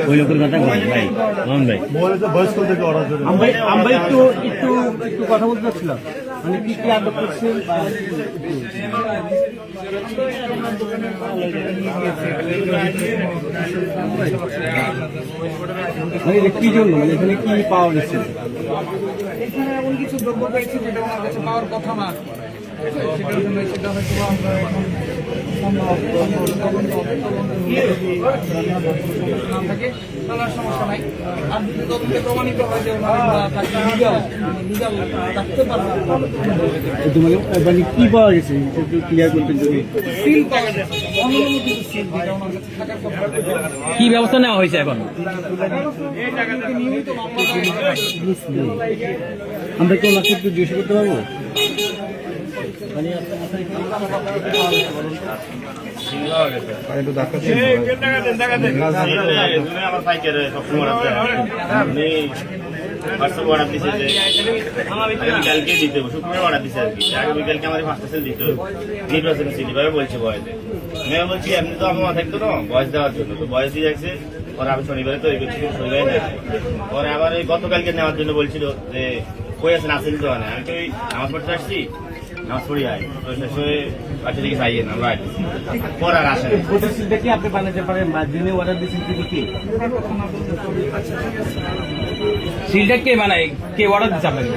ওই লোকের কথা বলেন ভাই, মোহন ভাই আমরা একটু একটু একটু কথা বলতে চাচ্ছিলাম, মানে কি কি আদব করছেন মানে কি জন্য, মানে এখানে কি পাওয়া গেছে? এখানে এমন কিছু দ্রব্য পেয়েছি যেটা আমার কাছে পাওয়ার কথা না, সেটার জন্য সেটা হয়তো আমরা এখন না থাকে তাহলে আর সমস্যা নাই। আর যদি তদন্তে প্রমাণিত হয় যে তাকে লিগাল রাখতে পারবে, মানে কি পাওয়া গেছে ক্লিয়ার করতে যদি সিল পাওয়া গেছে, অনুমোদিত সিল যেটা ওনার কাছে থাকার কথা। কি ব্যবস্থা নেওয়া হয়েছে এখন? নিয়মিত মামলা আমরা কেউ লাখ একটু জিজ্ঞেস করতে পারবো? কালকে দিতে হবে, শুক্রবার অর্ডার দিচ্ছে আর কি। আগে বিকালকে আমার 5টা সেল দিতে হবে, নির্বাচন সিটি ভাবে বলছে বয়সে। মেয়ে বলছি এমনি তো আমার থাকতো না বয়স দেওয়ার জন্য, তো বয়স দিয়ে যাচ্ছে। পরে আমি শনিবারে তৈরি করছি, শনিবারে নেয়। পরে আবার ওই গতকালকে নেওয়ার জন্য বলছিল যে কই আছেন, আসেন তো মানে। আমি তো ওই নামাজ পড়তে আসছি, নামাজ পড়ি আয় শেষ হয়ে বাচ্চা দিকে চাইয়ে না, আমরা পর আর আসেন। কি আপনি বানাতে পারেন বা যিনি অর্ডার দিচ্ছেন তিনি কি? সিলটা কে বানায়, কে অর্ডার দিচ্ছে আপনাকে?